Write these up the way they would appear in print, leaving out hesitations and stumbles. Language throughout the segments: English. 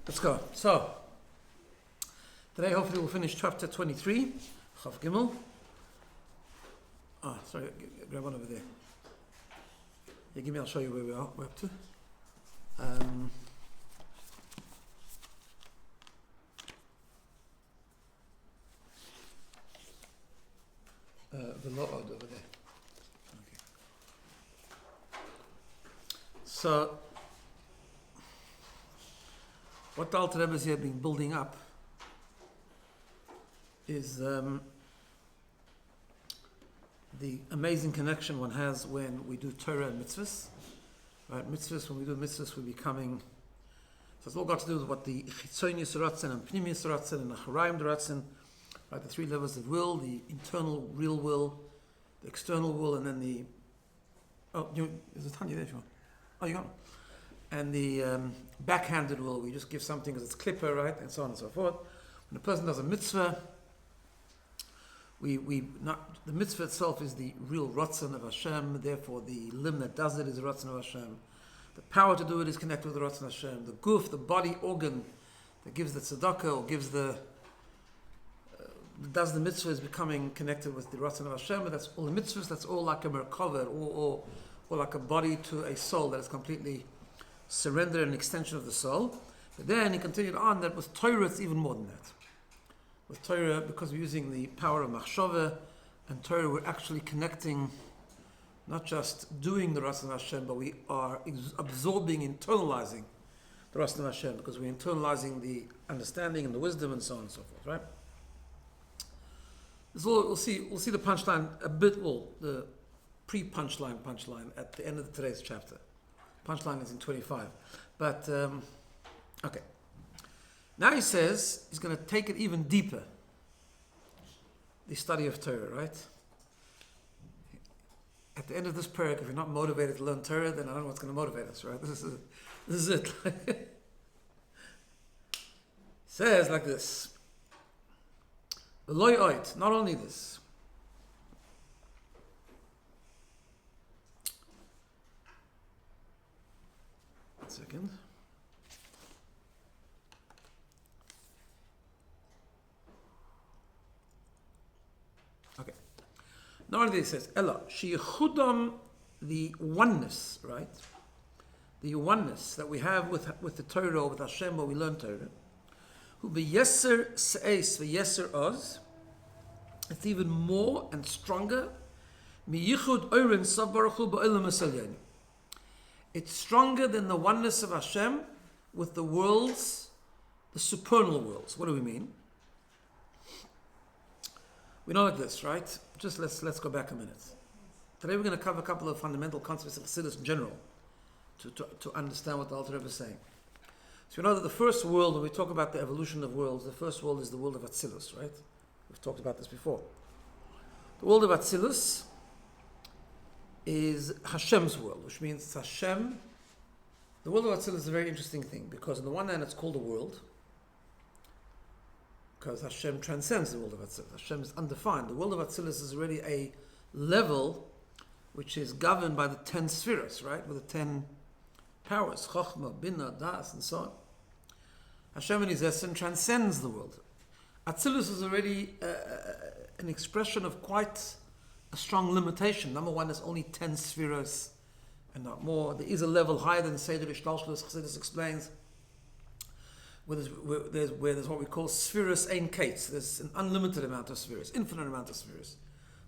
Let's go. So, today hopefully we'll finish chapter 23, Chav Gimel. Sorry, grab one over there. Yeah, give me, I'll show you where we are, we're up to. The Lord over there. Okay. So, what the Alter Rebbe has here been building up is the amazing connection one has when we do Torah and mitzvahs. Right, mitzvahs, when we do mitzvahs, we're becoming. So it's all got to do with what the Chitzonius Ratzin and Pnimius Ratzin and Acharayim Ratzin, right, the three levels of will, the internal real will, the external will, and then the. Is it Tanya there if you want? Oh, you got it. And the backhanded will, we just give something because it's clipper, right, and so on and so forth. When a person does a mitzvah, the mitzvah itself is the real Ratzon of Hashem, therefore the limb that does it is the Ratzon of Hashem. The power to do it is connected with the Ratzon of Hashem. The guf, the body organ that gives the tzedakah or gives does the mitzvah is becoming connected with the Ratzon of Hashem, but that's all the mitzvahs, that's all like a merkava, or like a body to a soul that is completely surrendered, an extension of the soul. But then he continued on that with Torah it's even more than that. With Torah, because we're using the power of machshava and Torah, we're actually connecting, not just doing the Ratzon of Hashem, but we are absorbing, internalizing the Ratzon of Hashem, because we're internalizing the understanding and the wisdom and so on and so forth, right? This all, we'll see the punchline a bit, the pre-punchline at the end of today's chapter. Punchline is in 25. But, okay. Now he says he's going to take it even deeper. The study of Torah, right? At the end of this parak, if you're not motivated to learn Torah, then I don't know what's going to motivate us, right? This is it. Says like this. Not only this. One second. Okay. Not only this, it says, Ella, Sheyechudam, the oneness, right? The oneness that we have with the Torah, or with Hashem, where we learn Torah. Who be yeser se'es v'yeser oz. It's even more and stronger. Miyichud oirin sabaruchu ba'olam hasalyani. It's stronger than the oneness of Hashem with the worlds, the supernal worlds. What do we mean? We know like this, right? Just let's go back a minute. Today we're going to cover a couple of fundamental concepts of Chassidus in general to understand what the Alter Rebbe is saying. So we know that the first world, when we talk about the evolution of worlds, the first world is the world of Atzilus, right? We've talked about this before. The world of Atzilus is Hashem's world, which means it's Hashem. The world of Atzilus is a very interesting thing, because on the one hand it's called a world, because Hashem transcends the world of Atzilus. Hashem is undefined. The world of Atzilus is already a level which is governed by the 10 spheres, right? With the 10 powers, Chochmah, BINA, Das, and so on. Hashem in His essence transcends the world. Atzilus is already an expression of quite a strong limitation. Number one, there's only 10 spheres and not more. There is a level higher than Seder Ishtalshlus, Chassidus explains, where there's what we call spheres ein kates. There's an unlimited amount of spheres, infinite amount of spheres.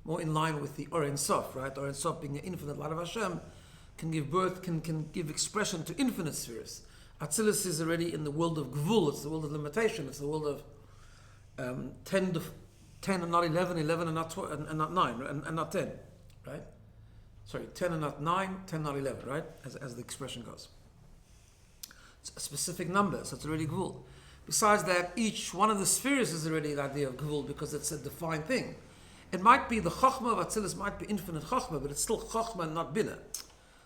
More in line with the Or Ein Sof, right? Or Ein Sof being the infinite light of Hashem, can give birth, can give expression to infinite spheres. Atzilus is already in the world of Gvul, it's the world of limitation, it's the world of 10 and not 11, 11 and not 12, and not 9, and not 10, right? Sorry, 10 and not 9, 10 not 11, right? As the expression goes. It's a specific number, so it's already Gvul. Besides that, each one of the spheres is already the idea of Gvul, because it's a defined thing. It might be the Chochmah of Atzilus might be infinite Chochmah, but it's still Chochmah and not Bina.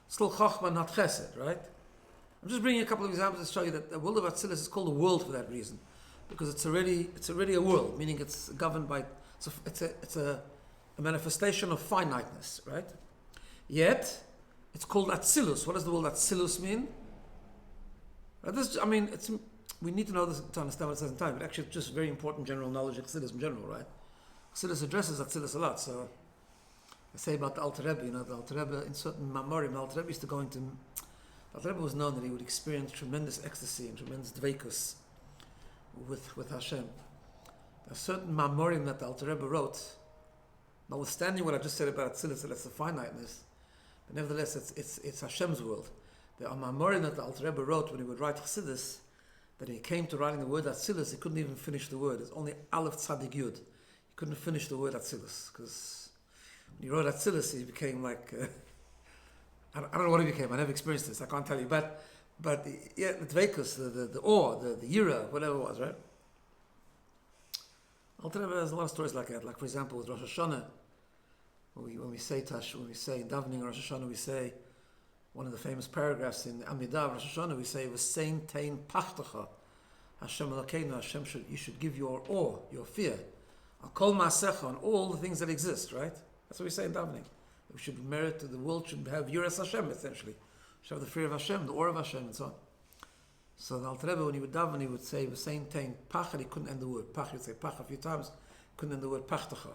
Still Chochmah, not Chesed, right? I'm just bringing a couple of examples to show you that the world of Atzilus is called a world for that reason, because it's already a world, meaning it's governed by it's a manifestation of finiteness, right? Yet it's called Atzilus. What does the word Atzilus mean? Right, we need to know this to understand what it says in time, but actually it's just very important general knowledge of Chassidus in general, right? Chassidus addresses Chassidus a lot, so I say about the Alter Rebbe, the Alter Rebbe in certain Mamorim, the Alter Rebbe used to go into, the Alter Rebbe was known that he would experience tremendous ecstasy and tremendous dveikus with Hashem. There are certain Mamorim that the Alter Rebbe wrote, notwithstanding what I just said about Atzilus, that's the finiteness, but nevertheless it's Hashem's world. There are Mamorim that the Alter Rebbe wrote when he would write Chassidus, that he came to writing the word Atzilus, he couldn't even finish the word. It's only Aleph Tzadik Yud. He couldn't finish the word Atzilus, because when he wrote Atzilus, he became like, I don't know what he became, I never experienced this, I can't tell you, but yeah, the Dveikus, the awe, the Yira, whatever it was, right? Alter Rebbe has a lot of stories like that, like for example with Rosh Hashanah, when we say in davening Rosh Hashanah, we say, one of the famous paragraphs in Amidah of Rosh Hashanah, we say, "V'sein tein pachtacha, Hashem Elokeinu, Hashem you should give your awe, your fear, on kol ma'asecha, on all the things that exist." Right? That's what we say in davening. We should merit the world should have Yiras Hashem essentially, should have the fear of Hashem, the awe of Hashem, and so on. So the Alter Rebbe, when he would daven, he would say, "V'sein tein pachad." He couldn't end the word pach. He would say pach a few times. Couldn't end the word pachtacha.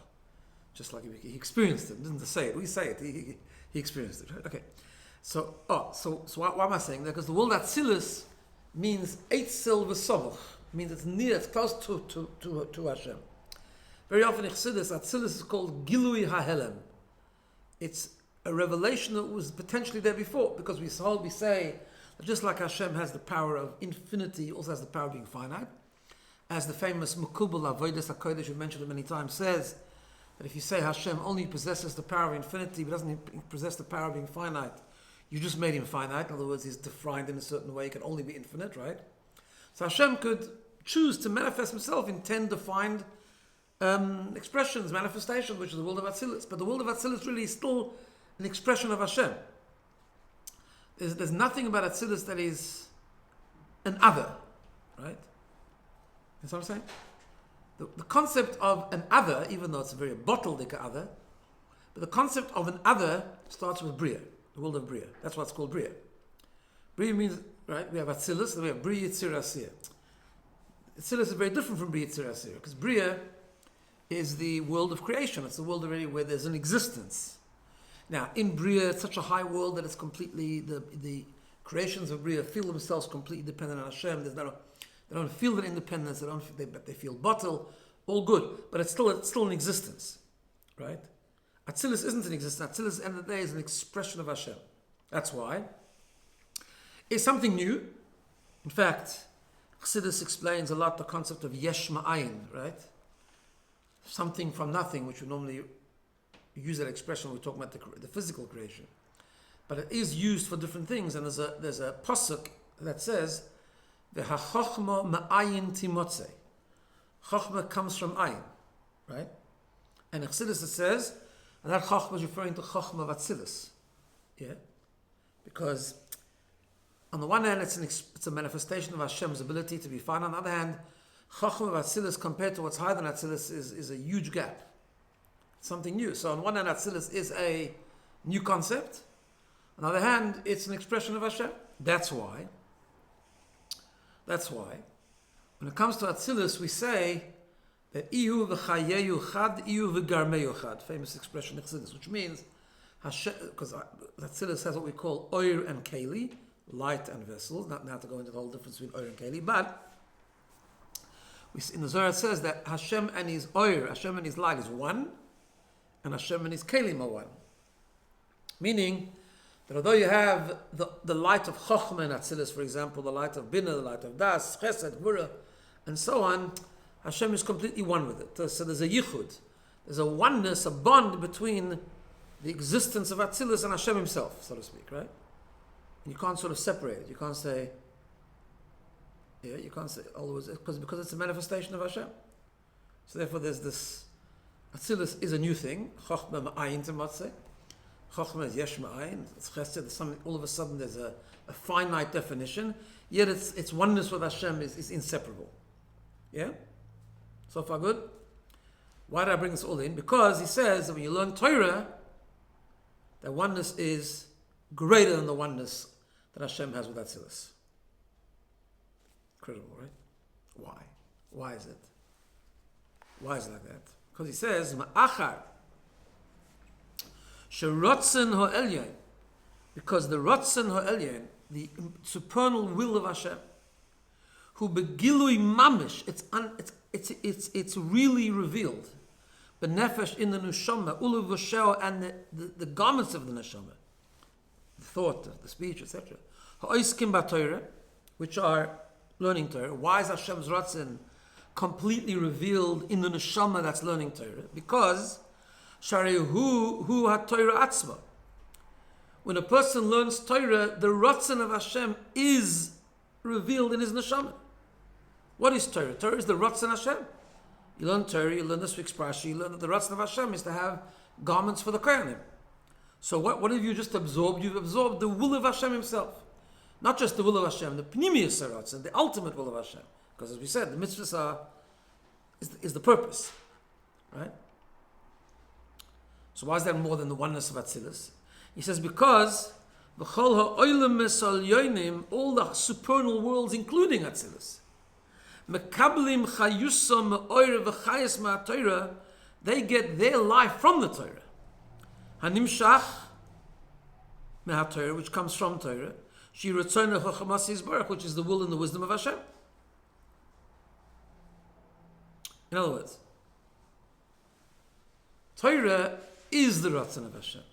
Just like he experienced it, didn't say it. We say it. He experienced it. Right? Okay. So why am I saying that? Because the word Atzilus means Eitzel v'Somuch, means it's near, it's close to Hashem. Very often in Chassidus, Atzilus is called Gilui HaHelem. It's a revelation that was potentially there before, because we say that just like Hashem has the power of infinity, he also has the power of being finite. As the famous Mekubal Avodas HaKodesh, we mentioned it many times, says that if you say Hashem only possesses the power of infinity, but doesn't possess the power of being finite, you just made him finite. In other words, he's defined in a certain way. He can only be infinite, right? So Hashem could choose to manifest himself in 10 defined expressions, manifestations, which is the world of Atzilus. But the world of Atzilus really is still an expression of Hashem. There's nothing about Atzilus that is an other, right? That's what I'm saying? The concept of an other, even though it's a very bottleneck other, but the concept of an other starts with Bria. The world of Bria. That's what's called Bria. Bria means, right, we have Atzilus, and we have Bria Yitzir Asir. Atzilus is very different from Bria Yitzir Asir, because Bria is the world of creation. It's the world already where there's an existence. Now, in Bria, it's such a high world that it's completely, the creations of Bria feel themselves completely dependent on Hashem. They don't feel their independence, they feel bottle, all good, but it's still an existence, right? Atzilus isn't an existence. Atzilus, at the end of the day, is an expression of Hashem. That's why. It's something new. In fact, Chassidus explains a lot the concept of yesh ma'ayin, right? Something from nothing, which we normally use that expression when we're talking about the physical creation. But it is used for different things, and there's a pasuk that says, "V'hachochma ma'ayin timotze." Chochma comes from ayin, right? And in Chassidus it says, and that Chochma is referring to Chochma of Atzilus. Yeah? Because on the one hand, it's a manifestation of Hashem's ability to be found. On the other hand, Chochma of Atzilus compared to what's higher than Atzilus is a huge gap. It's something new. So on one hand, Atzilus is a new concept. On the other hand, it's an expression of Hashem. That's why, when it comes to Atzilus, we say that Ihu v'chayeyu chad, Ihu v'garmeyu chad, famous expression in Chassidus, which means Hashem, because Atzilus has what we call oir and keli, light and vessels. Not now to go into the whole difference between oir and keli, but in the Zohar it says that Hashem and his oir, Hashem and his light is one, and Hashem and his kelim are one. Meaning that although you have the light of Chochmah and Atzilus, for example, the light of BINA, the light of Das, Chesed, Gvura, and so on, Hashem is completely one with it. So there's a yichud, there's a oneness, a bond between the existence of Atzilus and Hashem himself, so to speak, right? And you can't sort of separate it. You can't say, always, because it's a manifestation of Hashem. So therefore there's this, Atzilus is a new thing, Chochmah ma'ayin tematzeh. Chochmah is yesh ma'ayin, it's chesed, something, all of a sudden there's a finite definition, yet its oneness with Hashem is inseparable. Yeah? So far good? Why did I bring this all in? Because he says that when you learn Torah, that oneness is greater than the oneness that Hashem has with Atzilus. Incredible, right? Why? Why is it? Why is it like that? Because he says, Ma'achar sherotzen ha'elyon, because the rotzen ha'elyon, the supernal will of Hashem, who begilui mamish, it's really revealed. Benefesh in the neshama, ulu v'sheo, and the garments of the neshama, the thought, the speech, etc. Ha'oiskim ba'Torah, which are learning Torah. Why is Hashem's rotzen completely revealed in the neshama that's learning Torah? Because Sharei hu ha-Torah atzma. When a person learns Torah, the rotzen of Hashem is revealed in his neshama. What is Torah? Torah is the rotzen Hashem. You learn Torah, you learn this week's parasha, you learn that the rotzen of Hashem is to have garments for the kohanim. So what have you just absorbed? You've absorbed the will of Hashem himself. Not just the will of Hashem, the pnimius rotzen, the ultimate will of Hashem. Because as we said, the mitzvahs is the purpose. Right? So why is that more than the oneness of Atzilus? He says, because all the supernal worlds, including Atzilus, they get their life from the Torah. Hanimshach meha-Torah, which comes from Torah, which is the will and the wisdom of Hashem. In other words, Torah is the Ratzon of Hashem.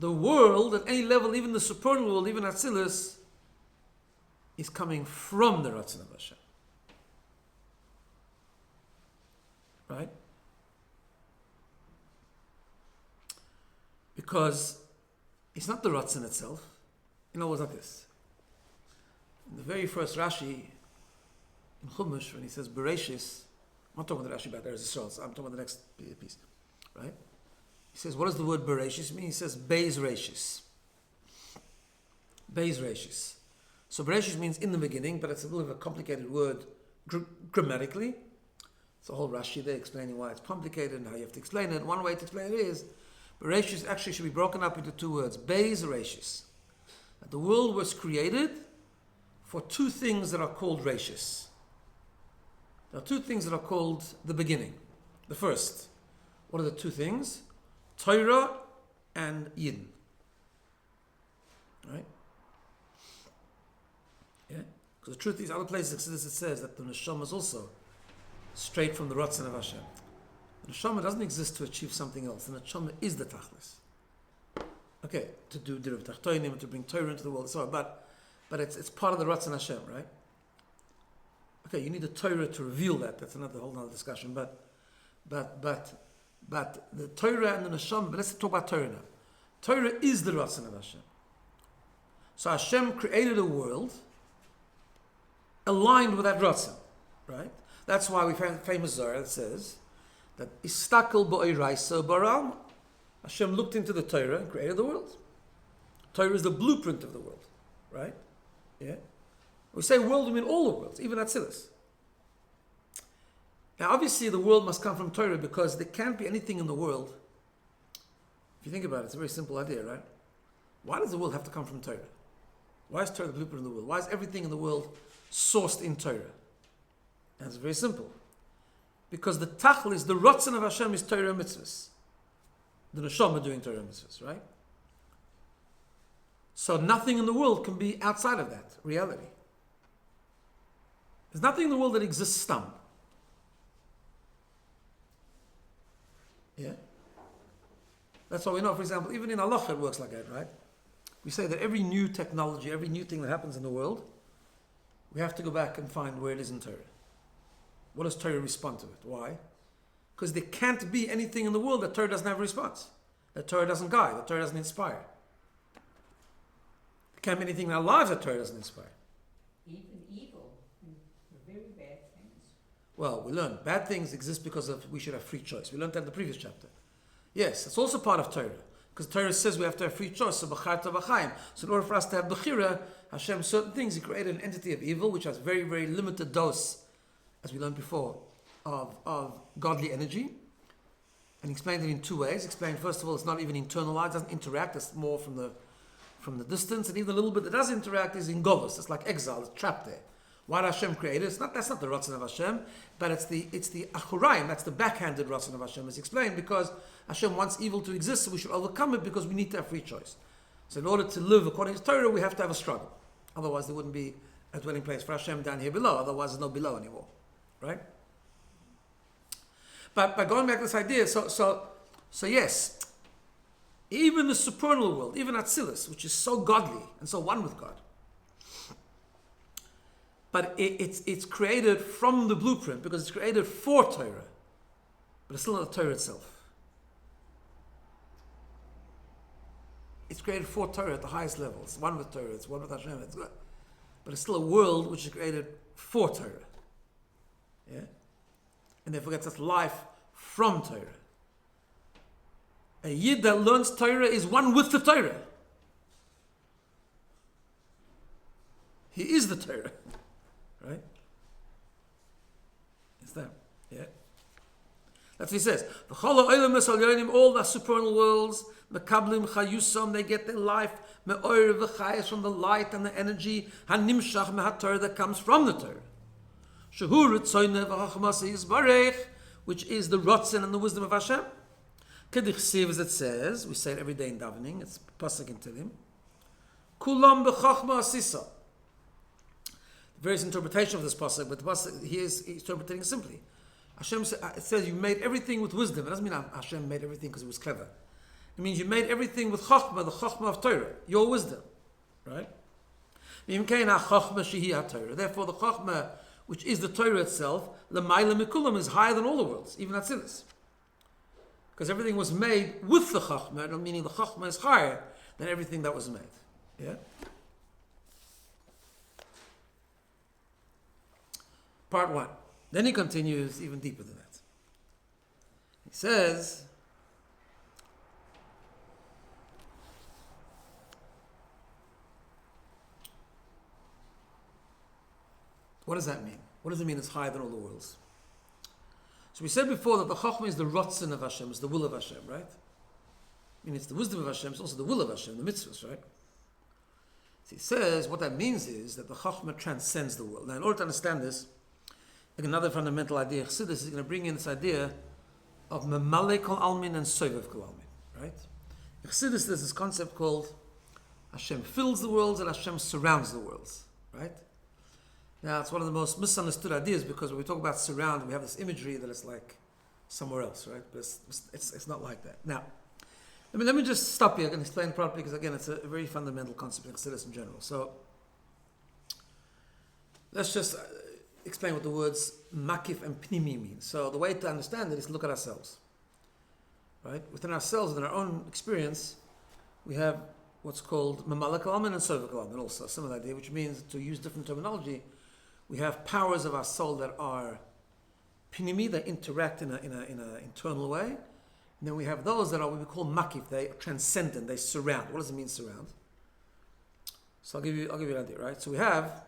The world, at any level, even the supernal world, even Atzilus, is coming from the Ratzon of Hashem. Right? Because it's not the Ratzon itself. In other words, like this. In the very first Rashi, in Chumash, when he says Bereshis, I'm not talking about the Rashi about Eretz Yisrael, so I'm talking about the next piece. Right? He says, what does the word Bereshis mean? He says, Beis Reshis. Beis Reshis. So Bereshis means in the beginning, but it's a little bit of a complicated word grammatically. It's a whole Rashi there explaining why it's complicated and how you have to explain it. One way to explain it is, Bereshis actually should be broken up into two words. Beis Reshis. That the world was created for two things that are called Reshis. There are two things that are called the beginning. The first, what are the two things? Torah and Yidden. Right? Yeah? Because the truth is, other places it says that the neshama is also straight from the Ratzon of Hashem. The neshama doesn't exist to achieve something else. The neshama is the tachlis. Okay, to do dirav tachtoinim, to bring Torah into the world, so but it's part of the Ratzon Hashem, right? Okay, you need the Torah to reveal that. That's another whole other discussion. But the Torah and the neshama. But let's talk about Torah now. Torah is the Ratzon of Hashem. So Hashem created a world aligned with that Ratzon, right? That's why we find famous Zohar that says that Istakel ba'iraisa baram. Hashem looked into the Torah and created the world. Torah is the blueprint of the world, right? Yeah. We say world, we mean all the worlds, even Atzilus. Now, obviously, the world must come from Torah because there can't be anything in the world. If you think about it, it's a very simple idea, right? Why does the world have to come from Torah? Why is Torah the blueprint of the world? Why is everything in the world sourced in Torah? And it's very simple. Because the tachlis, the rotzen of Hashem is Torah mitzvahs. The neshama doing Torah mitzvahs, right? So nothing in the world can be outside of that reality. There's nothing in the world that exists stam. Yeah? That's why we know, for example, even in Allah it works like that, right? We say that every new technology, every new thing that happens in the world, we have to go back and find where it is in Torah. What does Torah respond to it? Why? Because there can't be anything in the world that Torah doesn't have a response. That Torah doesn't guide, that Torah doesn't inspire. There can't be anything in our lives that Torah doesn't inspire. Even evil, very bad things. Well, we learn bad things exist because of we should have free choice. We learned that in the previous chapter. Yes, it's also part of Torah. Because Torah says we have to have free choice. So b'charta b'chaim. So in order for us to have b'chira, Hashem, certain things, He created an entity of evil which has very, very limited dose, as we learned before, of godly energy. And He explained it in two ways. He explained, first of all, it's not even internalized, it doesn't interact, it's more from the distance. And even the little bit that does interact is in govus. It's like exile, it's trapped there. Why did Hashem create it? That's not the Ratzon of Hashem, but it's the Achurayim, that's the backhanded Ratzon of Hashem, as explained, because Hashem wants evil to exist, so we should overcome it because we need to have free choice. So in order to live according to Torah, we have to have a struggle. Otherwise there wouldn't be a dwelling place for Hashem down here below, otherwise there's no below anymore. Right? But by going back to this idea, so yes, even the supernal world, even Atzilus, which is so godly and so one with God, but it's created from the blueprint because it's created for Torah, but it's still not the Torah itself. It's created for Torah at the highest level. It's one with Torah, it's one with Hashem, but it's still a world which is created for Torah. Yeah? And therefore gets its life from Torah. A Yid that learns Torah is one with the Torah. He is the Torah. Right? It's that. Yeah? That's what he says. All the supernal worlds, Mekablim Chayusom, they get their life, Me'or v'chayas, from the light and the energy, Hanimshach me'haTorah, that comes from the Torah. Shehu Ritzoyneh v'chachmas yisbarech, which is the Rotzen and the wisdom of Hashem. Kedichsiv, as it says, we say it every day in davening, it's Pasuk in Tehillim. Kulam b'chachma asisa. Various interpretation of this pasuk, but the pasuk he is interpreting simply. Hashem it says you made everything with wisdom. It doesn't mean Hashem made everything because it was clever. It means you made everything with chachma, the chachma of Torah, your wisdom, right? Therefore, the chachma, which is the Torah itself, l'mayla mikulam, is higher than all the worlds, even Atzilus, because everything was made with the chachma, meaning the chachma is higher than everything that was made. Yeah. Part 1. Then he continues even deeper than that. He says, what does that mean? What does it mean it's higher than all the worlds? So we said before that the Chokhmah is the Rotzen of Hashem, it's the will of Hashem, right? I mean, it's the wisdom of Hashem, it's also the will of Hashem, the mitzvahs, right? So he says, what that means is that the Chokhmah transcends the world. Now, in order to understand this, another fundamental idea, Chassidus is going to bring in this idea of Memaleh Kol Almin and Sovev Kol Almin, right? In Chassidus, there's this concept called Hashem fills the worlds and Hashem surrounds the worlds, right? Now, it's one of the most misunderstood ideas because when we talk about surround, we have this imagery that it's like somewhere else, right? But it's not like that. Now, let me just stop here and explain properly because, again, it's a very fundamental concept in Chassidus in general. So, let's just explain what the words makif and pnimi mean. So the way to understand it is to look at ourselves. Right? Within ourselves, within our own experience, we have what's called memaleh kol almin and sovev kol almin, also a similar idea, which means, to use different terminology, we have powers of our soul that are pnimi, that interact in an internal way. And then we have those that are what we call makif, they are transcendent, they surround. What does it mean, surround? So I'll give you an idea, right? So we have,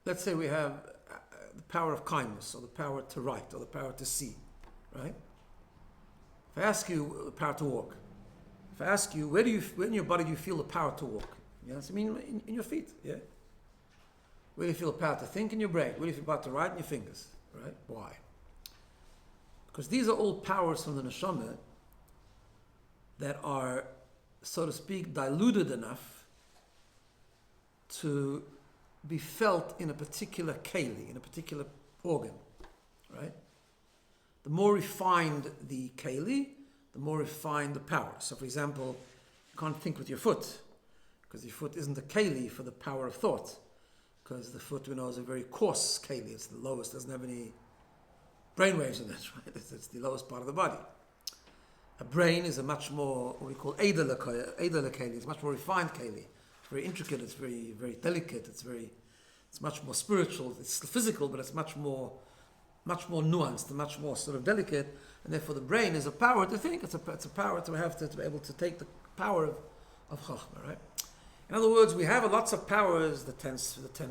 let's say we have the power of kindness, or the power to write, or the power to see, right? If I ask you the power to walk, if I ask you, where in your body do you feel the power to walk? Yes, I mean in your feet, yeah? Where do you feel the power to think? In your brain. Where do you feel the power to write? In your fingers, right? Why? Because these are all powers from the neshama that are, so to speak, diluted enough to be felt in a particular keli, in a particular organ, right? The more refined the keli, the more refined the power. So, for example, you can't think with your foot, because your foot isn't a keli for the power of thought, because the foot, we know, is a very coarse keli. It's the lowest, doesn't have any brainwaves in it, right? It's the lowest part of the body. A brain is a much more, what we call edel keli, it's a much more refined keli. It's very intricate, it's very, very delicate, it's much more spiritual, it's physical, but it's much more nuanced and much more sort of delicate, and therefore the brain is a power to think, it's a power to have to be able to take the power of Chokhmah, right? In other words, we have lots of powers, the 10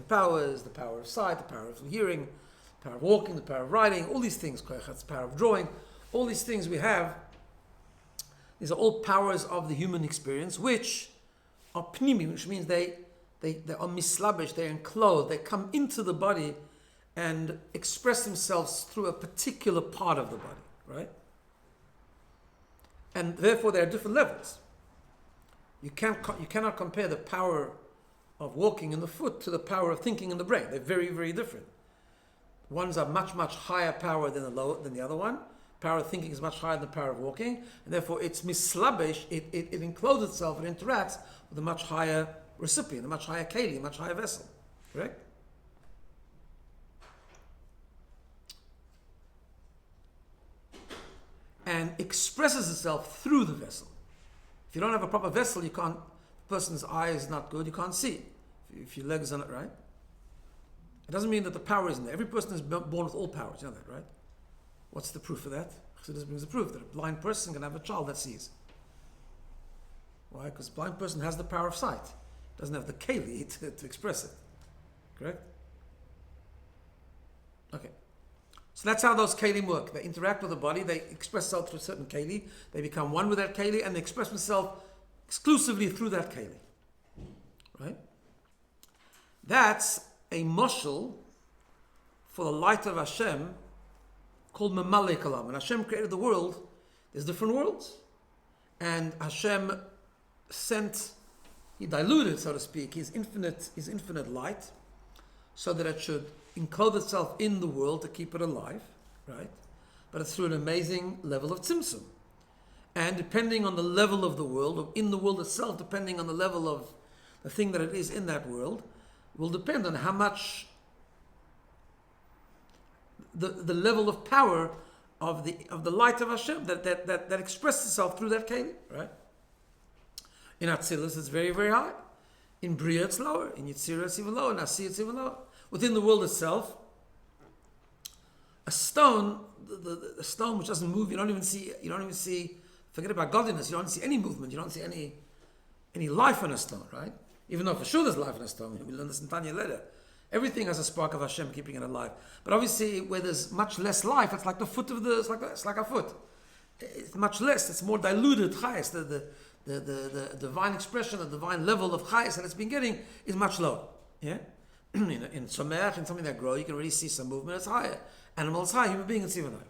powers, the power of sight, the power of hearing, the power of walking, the power of writing, all these things, the power of drawing, all these things we have, these are all powers of the human experience, which are pnimi, which means they they are mislabish, they're enclosed, they come into the body and express themselves through a particular part of the body, right? And therefore there are different levels. You cannot compare the power of walking in the foot to the power of thinking in the brain. They're very, very different. Ones are much, much higher power than the other one. Power of thinking is much higher than the power of walking, and therefore it's mislabish, it encloses itself, it interacts with a much higher recipient, a much higher keli, a much higher vessel. Correct? And expresses itself through the vessel. If you don't have a proper vessel, you can't, the person's eye is not good, you can't see. If your legs are not right. It doesn't mean that the power isn't there. Every person is born with all powers, you know that, right? What's the proof of that? Chassidus brings the proof that a blind person can have a child that sees. Why? Because a blind person has the power of sight. Doesn't have the keli to express it. Correct? Okay. So that's how those kelim work. They interact with the body, they express themselves through a certain keli, they become one with that keli, and they express themselves exclusively through that keli. Right? That's a moshel for the light of Hashem called Memalei Kalam. When Hashem created the world, there's different worlds. And Hashem he diluted, so to speak, his infinite light, so that it should enclose itself in the world to keep it alive, right? But it's through an amazing level of tzimtzum. And depending on the level of the world, or in the world itself, depending on the level of the thing that it is in that world, will depend on how much the level of power of the light of Hashem that expresses itself through that keli, right? In Atzilus, it's very, very high. In Bria, it's lower. In Yitzira, it's even lower. In Asi, it's even lower. Within the world itself, a stone, the stone which doesn't move, you don't even see. Forget about godliness. You don't see any movement. You don't see any life in a stone, right? Even though for sure there's life in a stone. We learn this in Tanya later. Everything has a spark of Hashem keeping it alive. But obviously, where there's much less life, it's like the foot of it's like a foot. It's much less. It's more diluted. Chayes, the divine expression, the divine level of chayes that it's been getting is much lower. Yeah, in Someach, in something that grows, you can really see some movement. It's higher. Animals high, human beings it's even higher.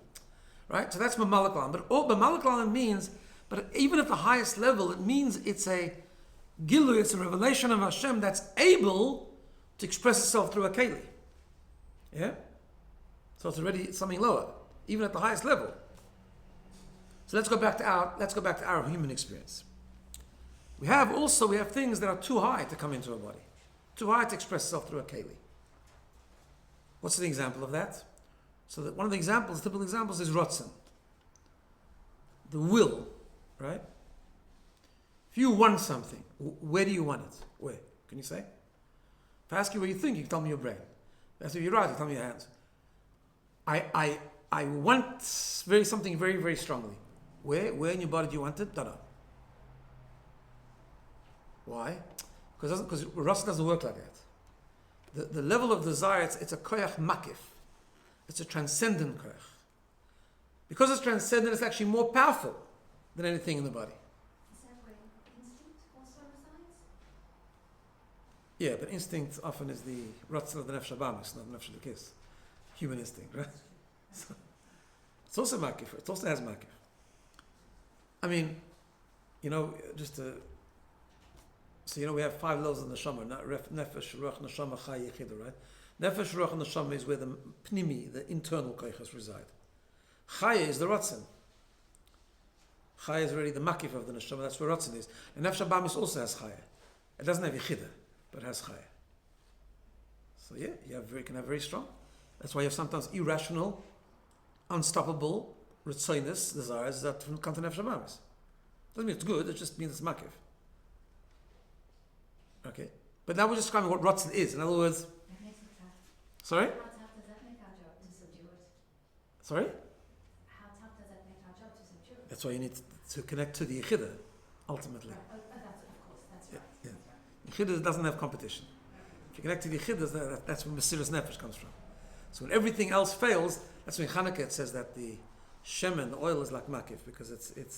Right. So that's Memalei Kalam. But Memalei Kalam means, but even at the highest level, it means it's a Gilu, it's a revelation of Hashem that's able to express itself through a keli. Yeah? So it's already something lower, even at the highest level. So let's go back to our human experience. We have things that are too high to come into a body. Too high to express itself through a keli. What's an example of that? So that one of the typical examples is Ratzon. The will, right? If you want something, where do you want it? Where? Can you say? If I ask you where you think, you can tell me your brain. If I ask you your eyes, you tell me your hands. I want something very, very strongly. Where in your body do you want it? Don't know. Why? Because Rasa doesn't work like that. The level of desire, it's a koyach makif. It's a transcendent koyach. Because it's transcendent, it's actually more powerful than anything in the body. Yeah, but instinct often is the ratzon of the nefesh habamis, not the nefesh lekis. Human instinct, right? So, it's also makif. It also has makif. I mean, we have 5 levels in the neshama, nefesh, ruach, neshama, chay, yechidah, right? Nefesh, ruach, and neshama is where the pnimi, the internal koiches reside. Chay is the ratzon. Chay is already the makif of the neshama. That's where ratzon is. And nefesh habamis also has chay. It doesn't have yechidah, but it has chaya. So yeah, you can have very strong. That's why you have sometimes irrational, unstoppable, ritzoinus desires that come to nefesh habamis. Doesn't mean it's good, it just means it's makif. Okay? But now we're just describing what ratzon is. In other words... Sorry? How tough does that make our job to subdue it? Sorry? How tough does that make our job to subdue it? That's why you need to connect to the yechidah, ultimately. That's right. Yeah. Yechidah doesn't have competition. If you connect to the Yechidah, that's where Mesiras Nefesh comes from. So when everything else fails, that's when Chanukah it says that the shemen, the oil, is like makif, because it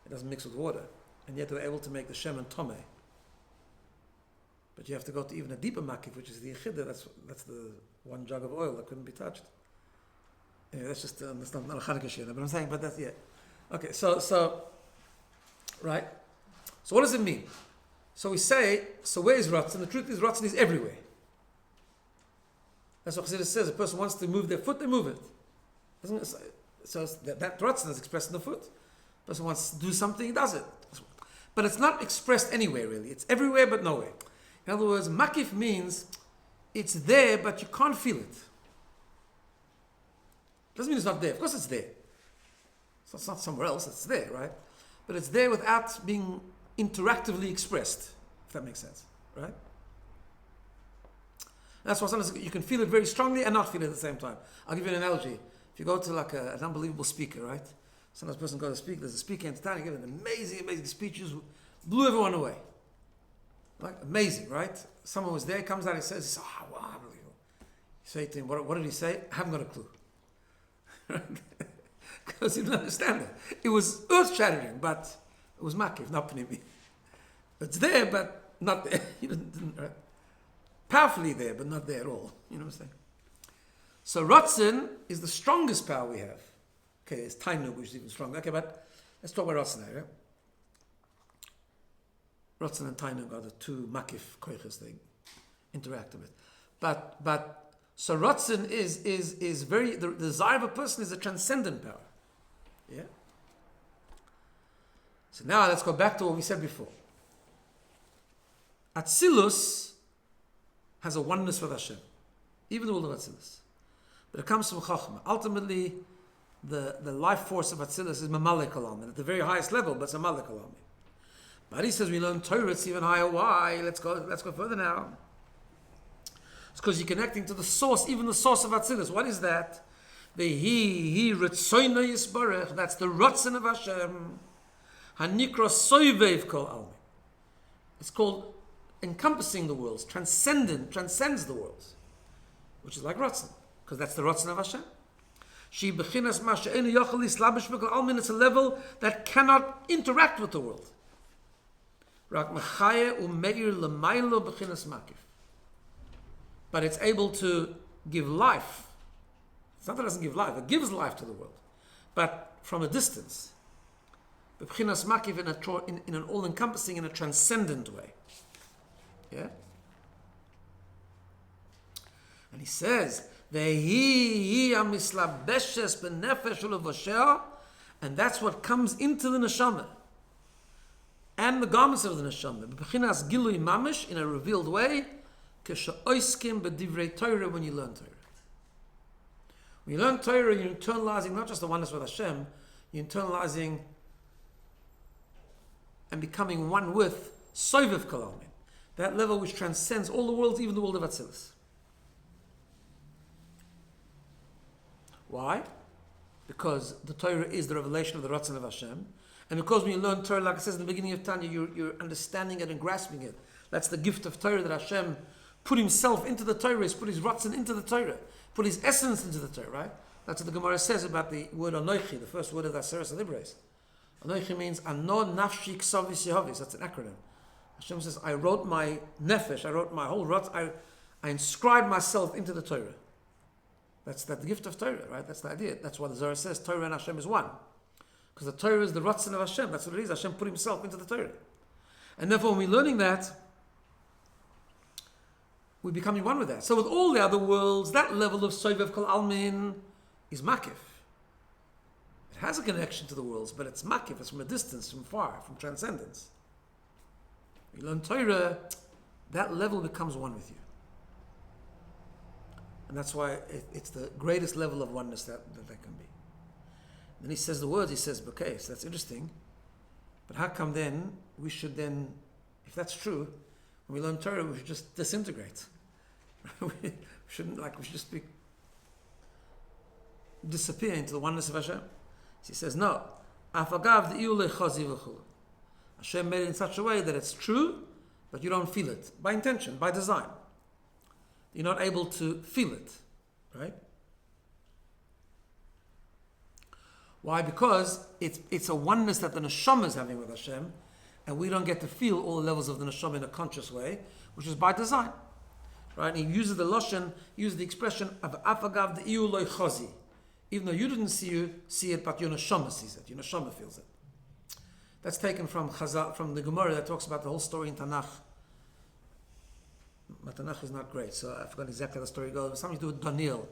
doesn't mix with water. And yet we're able to make the shemen tomeh. But you have to go to even a deeper makif, which is the yechida. That's the one jug of oil that couldn't be touched. Anyway, that's just that's not a Chanukah shir, but I'm saying, but that's Okay, so right. So what does it mean? So we say, so where is Ratzon? The truth is Ratzon is everywhere. That's what Chassidus says. A person wants to move their foot, they move it. Doesn't it? So that Ratzon is expressed in the foot. A person wants to do something, he does it. But it's not expressed anywhere really. It's everywhere but nowhere. In other words, makif means it's there but you can't feel it. Doesn't mean it's not there. Of course it's there. So it's not somewhere else, it's there, right? But it's there without being interactively expressed, if that makes sense, right? That's why sometimes you can feel it very strongly and not feel it at the same time. I'll give you an analogy. If you go to like an unbelievable speaker, right? Sometimes a person goes to speak, there's a speaker in Tanya giving amazing speeches, blew everyone away. Like, amazing, right? Someone was there, comes out, he says, oh, wow, unbelievable. You say to him, what did he say? I haven't got a clue. Because he didn't understand it. It was earth-shattering, but it was makif, not panimi. It's there, but not there. He didn't right? Powerfully there, but not there at all. You know what I'm saying? So Ratzon is the strongest power we have. Okay, it's Tainug, which is even stronger. Okay, but let's talk about Ratzon now, yeah? Ratzon and Tainug are the two makif koiches they interact with. But so Ratzon is very, the desire of a person is a transcendent power. Yeah? So now let's go back to what we said before. Atzilus has a oneness with Hashem. Even the world of Atzilus. But it comes from Chachma. Ultimately, the life force of Atzilus is Mamalik Alamin. At the very highest level, but it's a Malik Alamin. But he says we learn Torah, it's even higher. Why? Let's go further now. It's because you're connecting to the source, even the source of Atzilus. What is that? The He Ritzoyna Yisbarech. That's the Ratzon of Hashem. Hanikra Soivev Kol Almi. It's called encompassing the worlds, transcends the worlds, which is like Ratzon, because that's the Ratzon of Hashem. She bechinas masha'enu yochel islabish b'kol almin. It's a level that cannot interact with the world. Rak mechaya umeir l'maylo bechinas makif. But it's able to give life. It's not that it doesn't give life; it gives life to the world, but from a distance. Bechinas makif in an all-encompassing, in a transcendent way. Yeah? And he says, and that's what comes into the neshama and the garments of the neshama in a revealed way when you learn Torah. When you learn Torah, you're internalizing not just the oneness with Hashem, you're internalizing and becoming one with Soivev Kalalmin, that level which transcends all the worlds, even the world of Atzilus. Why? Because the Torah is the revelation of the Ratzon of Hashem. And because when you learn Torah, like it says in the beginning of Tanya, you're understanding it and grasping it. That's the gift of Torah, that Hashem put himself into the Torah, he's put his Ratzon into the Torah, put his essence into the Torah, right? That's what the Gemara says about the word Anoichi, the first word of the Aseres Libres. Anoichi means Ano Nafshi Ksavis Yehovis. That's an acronym. Hashem says, I wrote my nefesh, I wrote my whole Ratzon, I inscribed myself into the Torah. That's the gift of Torah, right? That's the idea. That's why the Zohar says Torah and Hashem is one. Because the Torah is the Ratzon of Hashem. That's what it is. Hashem put himself into the Torah. And therefore, when we're learning that, we're becoming one with that. So with all the other worlds, that level of Soivev Kol Almin is makif. It has a connection to the worlds, but it's makif. It's from a distance, from far, from transcendence. When you learn Torah, that level becomes one with you. And that's why it's the greatest level of oneness that can be. Then he says the words, he says, okay, so that's interesting. But how come then, we should then, if that's true, when we learn Torah, we should just disintegrate. we should just disappear into the oneness of Hashem. So he says, no. Hashem made it in such a way that it's true, but you don't feel it. By intention, by design. You're not able to feel it, right? Why? Because it's a oneness that the neshama is having with Hashem, and we don't get to feel all the levels of the neshama in a conscious way. which is by design. Right? And he uses the lashon, uses the expression of afagav de'iu loy chazi. Even though you didn't see it, but your neshama sees it. Your neshama feels it. That's taken from the Gemara that talks about the whole story in Tanakh. But Tanakh is not great, so I forgot exactly how the story goes. It was something to do with Daniel.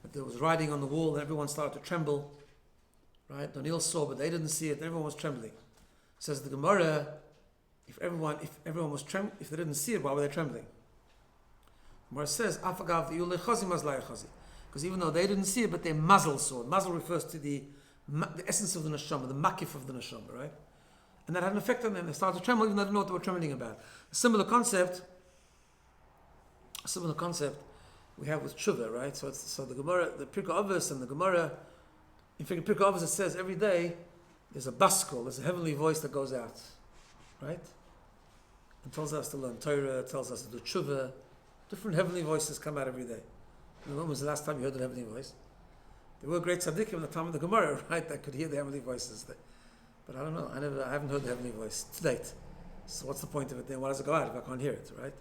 That there was writing on the wall and everyone started to tremble. Right? Daniel saw, but they didn't see it. And everyone was trembling. Says the Gemara, if they didn't see it, why were they trembling? Gemara says, "Afagav the chazi mazlai chazi," because even though they didn't see it, but their muzzle saw it. Muzzle refers to the essence of the neshama, the makif of the neshama, right? And that had an effect on them. They started to tremble, even though they didn't know what they were trembling about. A similar concept we have with tshuva, right? So the Gemara, the Pirkei Avos and the Gemara. In fact, in Pirkei Avos it says every day there's a baskol, there's a heavenly voice that goes out, right? And tells us to learn Torah, tells us to do tshuva. Different heavenly voices come out every day. And when was the last time you heard a heavenly voice? There were great tzaddikim in the time of the Gemara, right? That could hear the heavenly voices. But I don't know. I haven't heard the heavenly voice to date. So what's the point of it then? Why does it go out if I can't hear it, right?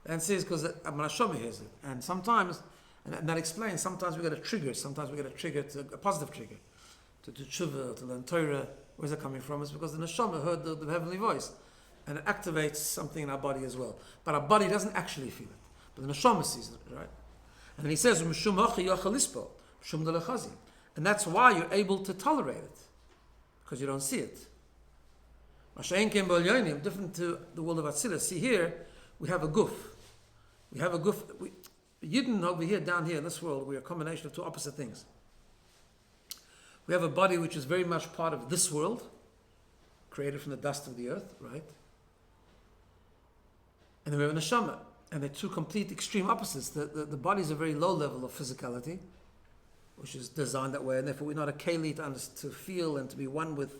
The answer is because Hashem hears it. And sometimes, and that explains, sometimes we get a trigger. Sometimes we get a trigger, a positive trigger, to do tshuva, to learn Torah. Where's that coming from? It's because the neshama heard the heavenly voice. And it activates something in our body as well. But our body doesn't actually feel it. But the neshama sees it, right? And then he says, and that's why you're able to tolerate it. Because you don't see it. Different to the world of Atzilus. See here, we have a guf. We have a guf. Yidden over here, down here in this world, we're a combination of two opposite things. We have a body which is very much part of this world, created from the dust of the earth, right? And then we have a neshama. And they're two complete extreme opposites. The body is a very low level of physicality, which is designed that way, and therefore we're not a keli to feel and to be one with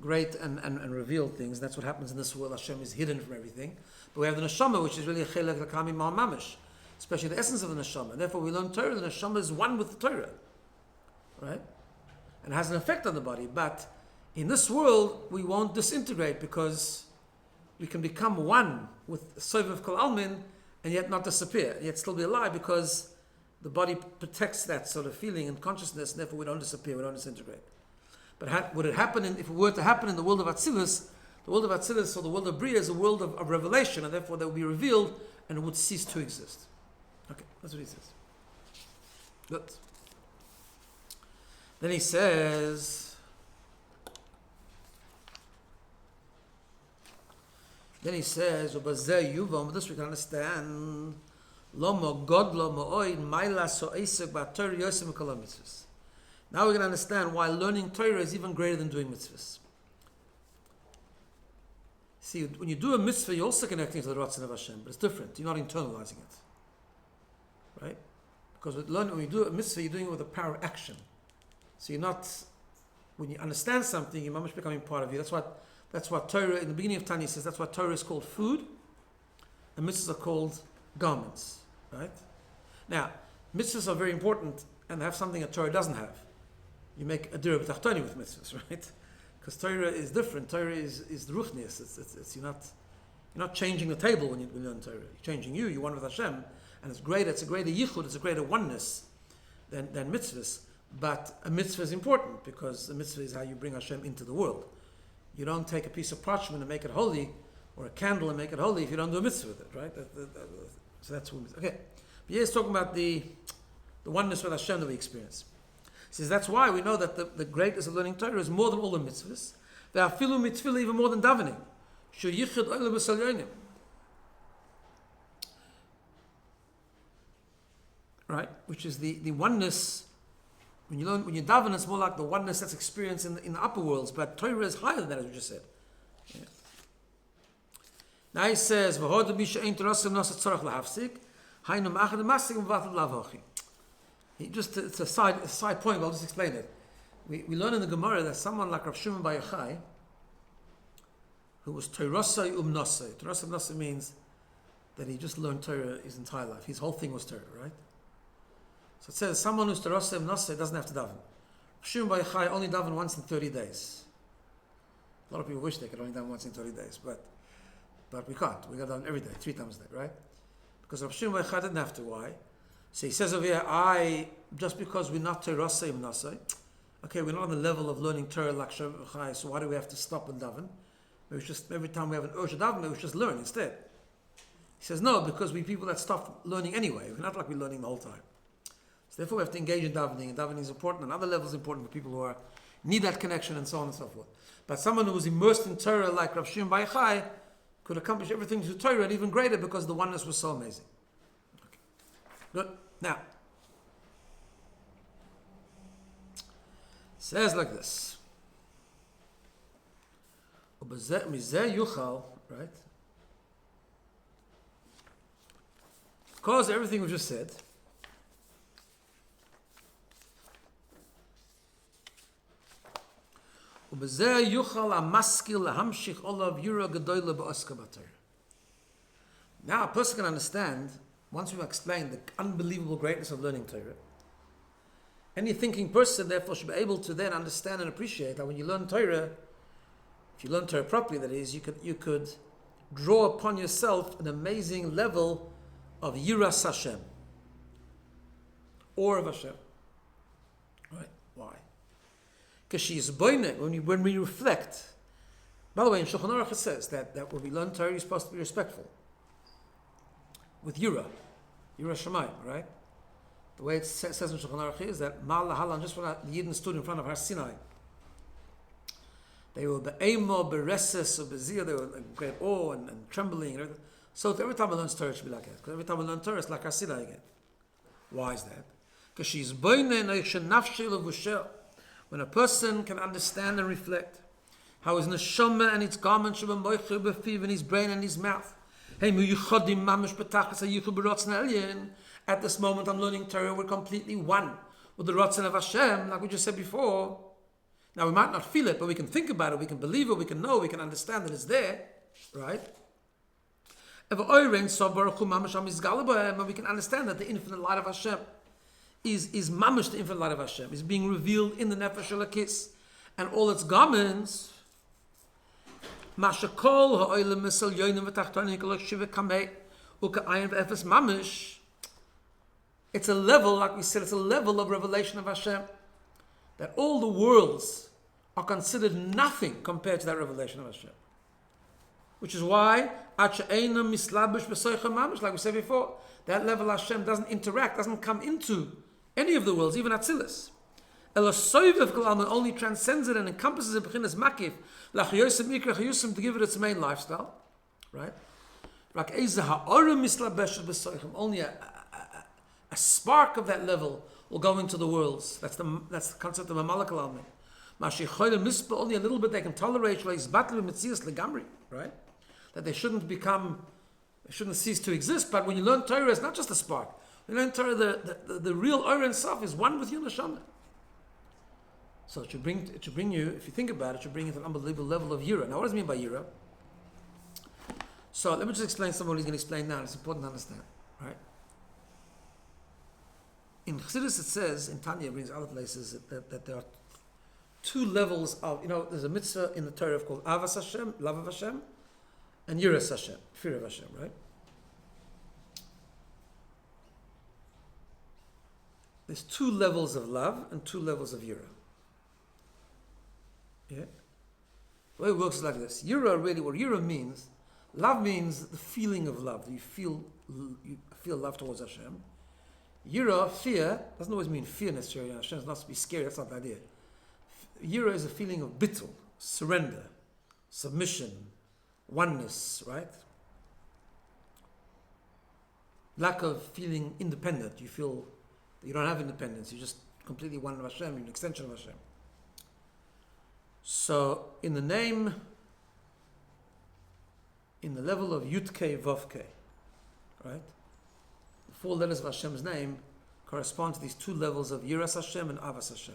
great and revealed things. That's what happens in this world. Hashem is hidden from everything. But we have the neshama, which is really a chelek lakami mal mamish, especially the essence of the neshama. And therefore we learn Torah. The neshama is one with the Torah, right? And it has an effect on the body. But in this world, we won't disintegrate because we can become one with Sovev Kol Almin and yet not disappear, and yet still be alive because the body protects that sort of feeling and consciousness, and therefore we don't disappear, we don't disintegrate. But would it happen if it were to happen in the world of Atzilus? The world of Atzilus or the world of Bria is a world of revelation, and therefore they will be revealed and it would cease to exist. Okay, that's what he says. Good. Then he says, with this we can understand, now we can understand why learning Torah is even greater than doing mitzvahs. See, when you do a mitzvah, you're also connecting to the Ratzon of Hashem, but it's different. You're not internalizing it. Right? Because when you do a mitzvah, you're doing it with the power of action. So you're not, when you understand something, you're much becoming part of you. That's what Torah, in the beginning of Tanya, says that's why Torah is called food, and mitzvahs are called garments. Right? Now, mitzvahs are very important, and they have something that Torah doesn't have. You make a dira b'tachtoni with mitzvahs, right? Because Torah is different. Torah is the ruchnius. It's you're not changing the table when you learn Torah. You're changing you. You're one with Hashem, and it's greater. It's a greater yichud. It's a greater oneness than mitzvahs. But a mitzvah is important because a mitzvah is how you bring Hashem into the world. You don't take a piece of parchment and make it holy, or a candle and make it holy if you don't do a mitzvah with it, right? So that's what okay. But here he's talking about the oneness with Hashem that we experience. He says that's why we know that the greatness of learning Torah is more than all the mitzvahs. They are filu mitzvah even more than davening. Right, which is the oneness. When you daven, it's more like the oneness that's experienced in the upper worlds. But Torah is higher than that, as we just said. Yeah. Now he says, it's a side point, but I'll just explain it. We learn in the Gemara that someone like Rav Shimon Bar Yochai, who was Torasai Umnasai. Torasai Umnasai means that he just learned Torah his entire life. His whole thing was Torah, right? So it says someone who's Torasai Umnasai doesn't have to daven. Rav Shimon Bar Yochai only daven once in 30 days. A lot of people wish they could only daven once in 30 days, but but we can't. We got to daven every day, 3 times a day, right? Because Rav Shimon Bar Yochai didn't have to. Why? So he says over here, just because we're not Torah Nasai, okay, we're not on the level of learning Torah like Shem Chai, so why do we have to stop and daven? Maybe just every time we have an urge to daven, maybe we just learn instead. He says no, because we people that stop learning anyway. We're not like we're learning the whole time. So therefore we have to engage in davening, and davening is important, and other levels important for people who need that connection and so on and so forth. But someone who was immersed in Torah like Rav Shimon Bar Yochai could accomplish everything through Torah and even greater because the oneness was so amazing. Okay. Good. Now, says like this. Right? Because everything we just said, now a person can understand, once we've explained the unbelievable greatness of learning Torah, any thinking person therefore should be able to then understand and appreciate that when you learn Torah, if you learn Torah properly, that is, you could draw upon yourself an amazing level of Yiras Hashem, or of Hashem. Right? Why? Because she is boine, when we reflect. By the way, in Shulchan Aruch it says that when we learn Torah, you're supposed to be respectful. With Yira Shemayim, right? The way it says in Shulchan Aruch is that Ma'al Lahalan, just when the Yidden stood in front of Har Sinai, they were be'emo, be'reses, or be'zir, they were in great awe and trembling. And everything. So every time we learn Torah, it should be like that. Because every time we learn Torah, it's like Har Sinai again. Why is that? Because she's boine, when a person can understand and reflect how his neshama and its garment should be moicher b'fiv and his brain and his mouth. At this moment I'm learning Torah, we're completely one with the Ratzon of Hashem, like we just said before. Now we might not feel it, but we can think about it, we can believe it, we can know, we can understand that it's there, right? And we can understand that the infinite light of Hashem is mamish, the infinite light of Hashem, is being revealed in the Nefesh Elokis, and all its garments. It's a level, like we said, it's a level of revelation of Hashem, that all the worlds are considered nothing compared to that revelation of Hashem. Which is why, like we said before, that level of Hashem doesn't interact, doesn't come into any of the worlds, even Atzilus. Only transcends it and encompasses it b'chinas makif, to give it its main lifestyle, right? Only a spark of that level will go into the worlds. That's the concept of a malak almi. Only a little bit they can tolerate, right? That they shouldn't cease to exist. But when you learn Torah, it's not just a spark. When you learn Torah, the real Or itself is one with your neshama. So it should bring you, if you think about it, it should bring you to an unbelievable level of Yira. Now, what does it mean by Yira? So let me just explain some of what he's going to explain now. It's important to understand, right? In Chassidus it says, in Tanya it brings other places, that there are 2 levels of, there's a mitzvah in the Torah called Avas Hashem, love of Hashem, and Yiras Hashem, fear of Hashem, right? There's 2 levels of love and 2 levels of Yira. Yeah? The way it works is like this. Yira, really, what Yira means, love means the feeling of love. You feel love towards Hashem. Yira, fear, doesn't always mean fear necessarily. Hashem is not to be scary, that's not the idea. Yira is a feeling of bittul, surrender, submission, oneness, right? Lack of feeling independent. You feel that you don't have independence. You're just completely one of Hashem, you're an extension of Hashem. So, in the level of Yud-Kei, Vav-Kei, right? The 4 letters of Hashem's name correspond to these 2 levels of Yiras Hashem and Avas Hashem.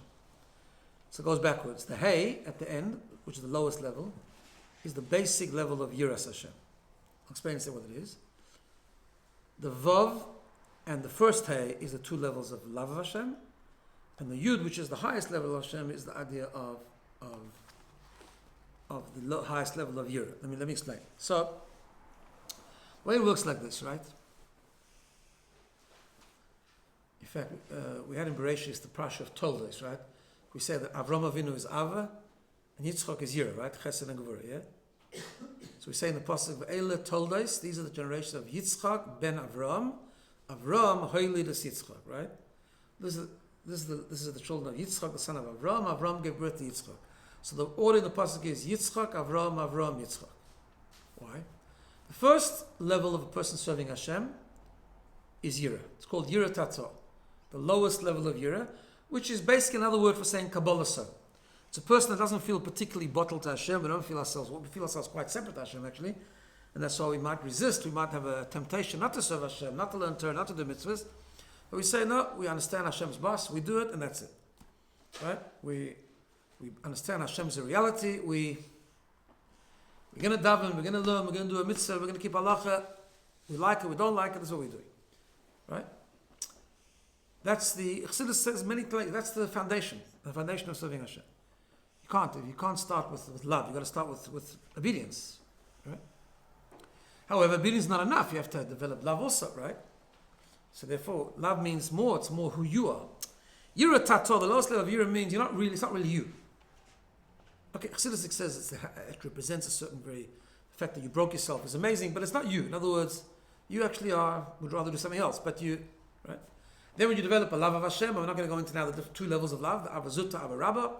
So it goes backwards. The Hey at the end, which is the lowest level, is the basic level of Yiras Hashem. I'll explain and say what it is. The Vav and the first Hey is the 2 levels of love of Hashem, and the Yud, which is the highest level of Hashem, is the idea of the highest level of Yira. Let me explain. So, Well, it works like this, right? In fact, we had in Bereshis the Parsha of Toldos, right? We said that Avram Avinu is Ava, and Yitzchak is Yira, right? Chesed and Gevurah, yeah? So we say in the pasuk of Eile Toldos, these are the generations of Yitzchak ben Avram, Avram Hoylidus Yitzchak, right? This is the children of Yitzchak, the son of Avram. Avram gave birth to Yitzchak. So the order in the pasuk is Yitzchak, Avram, Avram, Yitzchak. Why? The first level of a person serving Hashem is Yira. It's called Yira Tato, the lowest level of Yira, which is basically another word for saying Kabbalah son. It's a person that doesn't feel particularly bottled to Hashem. We feel ourselves quite separate to Hashem actually, and that's why we might resist. We might have a temptation not to serve Hashem, not to learn Torah, not to do mitzvahs. But we say no. We understand Hashem's boss. We do it, and that's it. Right? We understand Hashem's a reality. We're going to daven. We're going to learn. We're going to do a mitzvah. We're going to keep halacha. We like it. We don't like it. That's what we're doing. Right? That's the Chassidus says many times. That's the foundation of serving Hashem. You can't start with love. You got to start with obedience, right? However, obedience is not enough. You have to develop love also, right? So therefore, love means more. It's more who you are. Yira Tato, the lowest level of Yira means it's not really you. Okay, Chassidus says it represents a certain the fact that you broke yourself is amazing, but it's not you. In other words, you actually would rather do something else, but you, right? Then when you develop a love of Hashem, and we're not going to go into now the two levels of love, the Avazutta, Avarabba,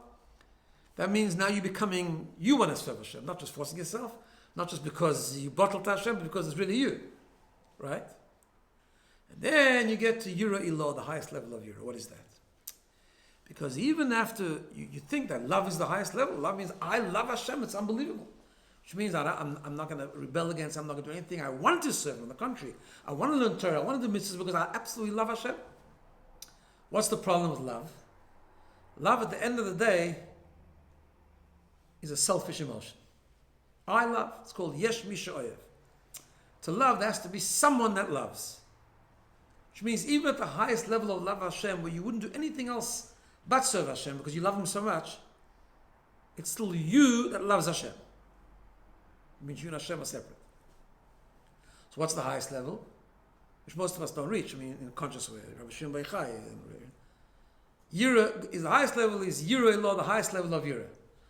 that means now you're becoming, you want to serve Hashem, not just forcing yourself, not just because you bottled to Hashem, but because it's really you, right? And then you get to Yira Ilo, the highest level of Yira. What is that? Because even after you think that love is the highest level, love means I love Hashem, it's unbelievable. Which means that I'm not going to rebel against, I'm not going to do anything. I want to serve Him. On the contrary, I want to learn Torah, I want to do mitzvahs because I absolutely love Hashem. What's the problem with love? Love at the end of the day is a selfish emotion. I love. It's called Yesh Misha Oyev. To love, there has to be someone that loves. Which means even at the highest level of love Hashem, where you wouldn't do anything else but serve Hashem because you love Him so much, it's still you that loves Hashem. It means you and Hashem are separate. So what's the highest level? Which most of us don't reach, in a conscious way. Rabbi Shimon Beichai. Yira is the highest level, is Yira Elo, the highest level of Yira.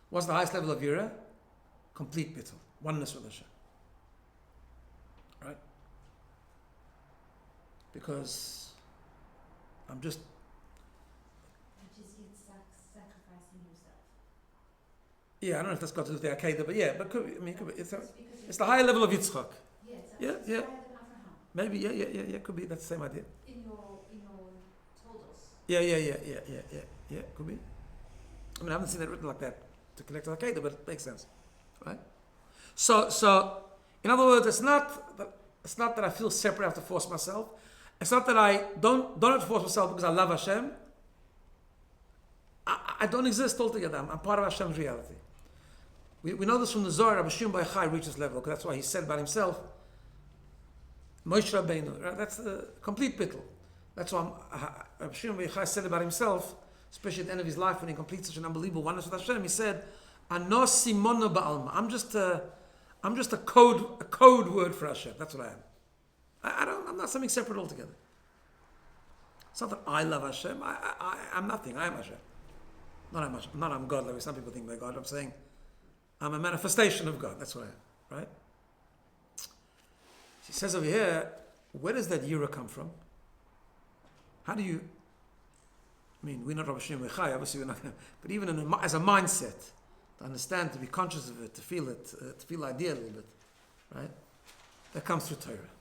What's the highest level of Yira? Complete bittul, oneness with Hashem. Right? Because I'm just... Which is you sacrificing yourself. Yeah, I don't know if that's got to do with the Akedah, but yeah, but could be, it's the higher level of Yitzchak. Yeah, it's higher than Avraham. Maybe, yeah, could be, that's the same idea. In your totals. Yeah, could be. I haven't seen it written like that to connect to Akedah, but it makes sense, right? So, in other words, it's not that I feel separate, I have to force myself. It's not that I don't have to force myself because I love Hashem. I don't exist altogether. I'm part of Hashem's reality. We know this from the Zohar. Rabbi Shimon Beichai reached this level, because that's why he said about himself, Moshe Rabbeinu, right? That's the complete bittul. That's why Rabbi Shimon Beichai said about himself, especially at the end of his life when he completes such an unbelievable oneness with Hashem, he said, "Ano simona ba'alma." I'm just a code word for Hashem. That's what I am. I'm not something separate altogether. It's not that I love Hashem. I'm nothing. I am Hashem. Not I'm God, like some people think they're God. I'm saying I'm a manifestation of God. That's what I am. Right? She says over here, where does that yira come from? How do you... we're not Rabbi Shimon Beichai, obviously we're not... But even as a mindset, to understand, to be conscious of it, to feel it, to feel the idea a little bit, right? That comes through Torah.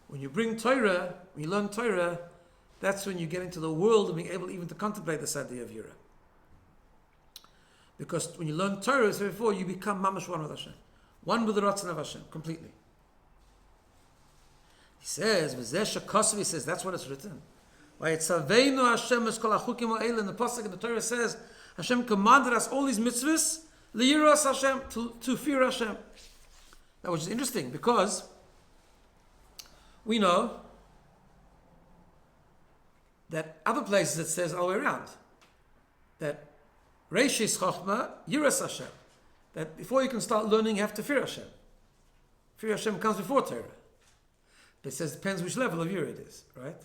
When you bring Torah, when you learn Torah, that's when you get into the world of being able even to contemplate this idea of Yira. Because when you learn Torah, as I said before, you become mamash one with Hashem. One with the Ratzon of Hashem, completely. He says, he says, that's what it's written. In the Pasuk in the Torah says, Hashem commanded us all these mitzvahs, liyiras Hashem, to fear Hashem. Now, which is interesting, because we know that other places it says all the way around, that Reishis Chochma, Yiras Hashem, that before you can start learning, you have to fear Hashem. Fear Hashem comes before Torah. But it says it depends which level of Yira it is, right?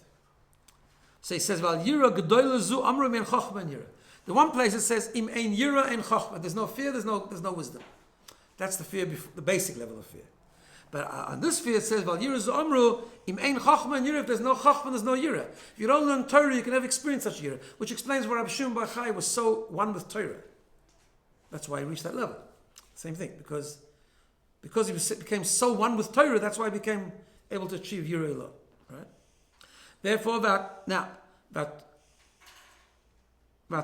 So he says, "Val Yira gedoyle zu amru min chochma and Yira." The one place it says, "Im ein Yira ein chochma." There's no fear. There's no wisdom. That's the fear, the basic level of fear. But on this fear it says, "Val Yira zu amru im ein chochma and Yira." If there's no chochma, there's no Yira. If you don't learn Torah, you can never experience such Yira. Which explains why Rabbi Shimon Bar Chai was so one with Torah. That's why he reached that level. Same thing, because he became so one with Torah. That's why he became able to achieve Yira Eloh, right? Therefore, that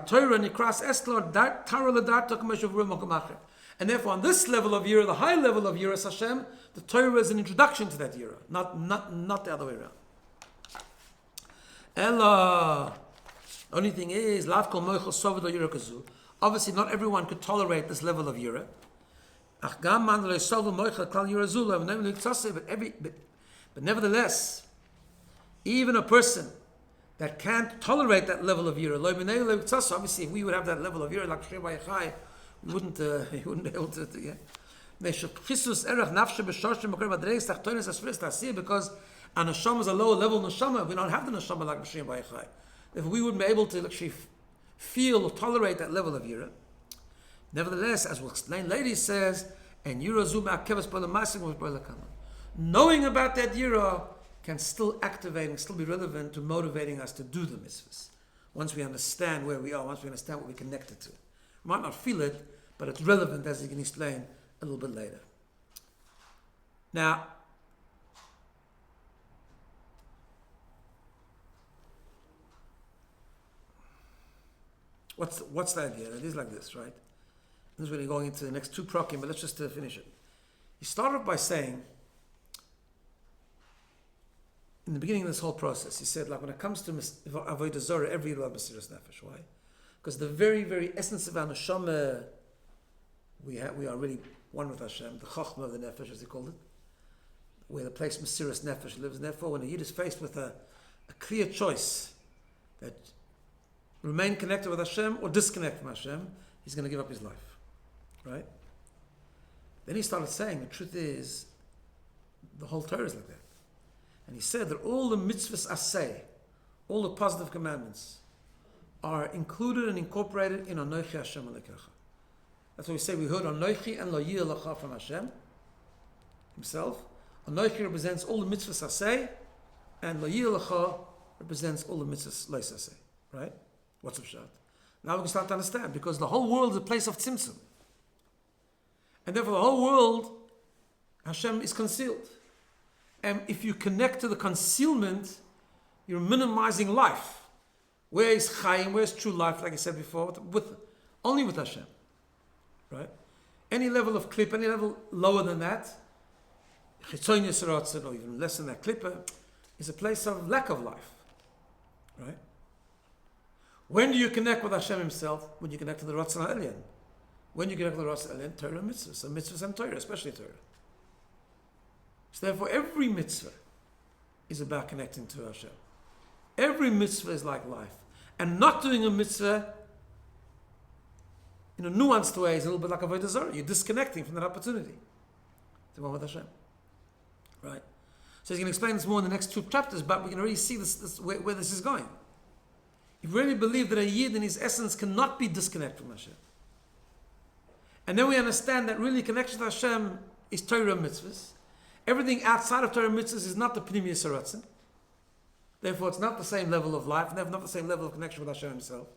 Torah nikras estlor dat Torah ledarto k'meshav ru'makom acher. And therefore, on this level of Yira, the high level of Yiras Hashem, the Torah is an introduction to that Yira, not the other way around. Ella, only thing is, lav kol moichel soved o Yira kazu. Obviously, not everyone could tolerate this level of Yira. Ach gam man lo yisov moichel klal Yira zula, but nevertheless, even a person that can't tolerate that level of Yira, obviously, if we would have that level of Yira, like Rabbi Chai, we wouldn't be able to. Yeah. Because a neshama is a lower level neshama. We don't have the neshama like Mashiach Rabbi Chai. If we wouldn't be able to actually feel or tolerate that level of Yira. Nevertheless, as we'll explain later, he says, and Yira zuma kevas b'la masim was b'la kama. Knowing about that Yira can still activate and still be relevant to motivating us to do the mitzvahs. Once we understand where we are, once we understand what we're connected to. We might not feel it, but it's relevant, as he can explain a little bit later. Now, what's the idea? It is like this, right? This is really going into the next two prakim, but let's just finish it. He started by saying, in the beginning of this whole process, he said, like when it comes to Avodah Zorah, every year loves Mesiras Nefesh. Why? Because the very, very essence of our neshama, we are really one with Hashem, the Chochmah of the Nefesh, as he called it, where the place Mesiras Nefesh lives. And therefore, when a Yid is faced with a clear choice that remain connected with Hashem or disconnect from Hashem, he's going to give up his life. Right? Then he started saying, the truth is, the whole Torah is like that. And he said that all the mitzvahs aseh, all the positive commandments, are included and incorporated in Anochi Hashem Elokecha. That's why we say we heard Anochi and Lo Yih Lecha from Hashem himself. Anochi represents all the mitzvahs aseh, and Lo Yih Lecha represents all the mitzvahs Lo Aseh. Right? What's up, shot? Now we can start to understand, because the whole world is a place of tzimtzum. And therefore the whole world, Hashem is concealed. And if you connect to the concealment, you're minimizing life. Where is Chaim? Where is true life? Like I said before, only with Hashem, right? Any level of klippa, any level lower than that, or even less than that klippa, is a place of lack of life, right? When do you connect with Hashem Himself? When you connect to the Ratzon HaElyon. When you connect to the Ratzon HaElyon, Torah and mitzvahs. So mitzvahs and Torah, especially Torah. So therefore, every mitzvah is about connecting to Hashem. Every mitzvah is like life. And not doing a mitzvah in a nuanced way is a little bit like Avodah Zarah. You're disconnecting from that opportunity to one with Hashem. Right? So he's going to explain this more in the next two chapters, but we can already see where this is going. You really believe that a Yid in his essence cannot be disconnected from Hashem. And then we understand that really connection to Hashem is Torah mitzvahs. Everything outside of Torah mitzvahs is not the Pnimiyus HaRatzon. Therefore, it's not the same level of life, and not the same level of connection with Hashem Himself.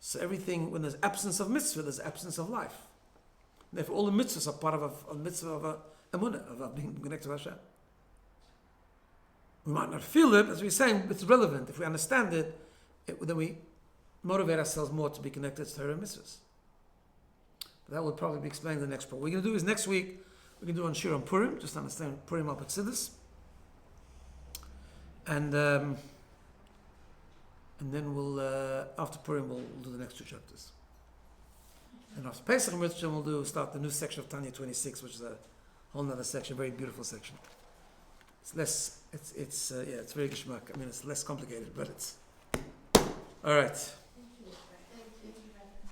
So everything, when there's absence of mitzvah, there's absence of life. Therefore, all the mitzvahs are part of a mitzvah of a emunah, of being connected to Hashem. We might not feel it, as we're saying, it's relevant. If we understand it, then we motivate ourselves more to be connected to Torah mitzvahs. But that will probably be explained in the next part. What we're going to do is next week, we're going to do on Shir on Purim, just understand Purim al B'Tzidus. And then we'll, after Purim, we'll do the next two chapters. And after Pesach and Mitzvah, we'll start the new section of Tanya 26, which is a whole other section, very beautiful section. It's less, it's very gishmak. I mean, it's less complicated, but it's, all right.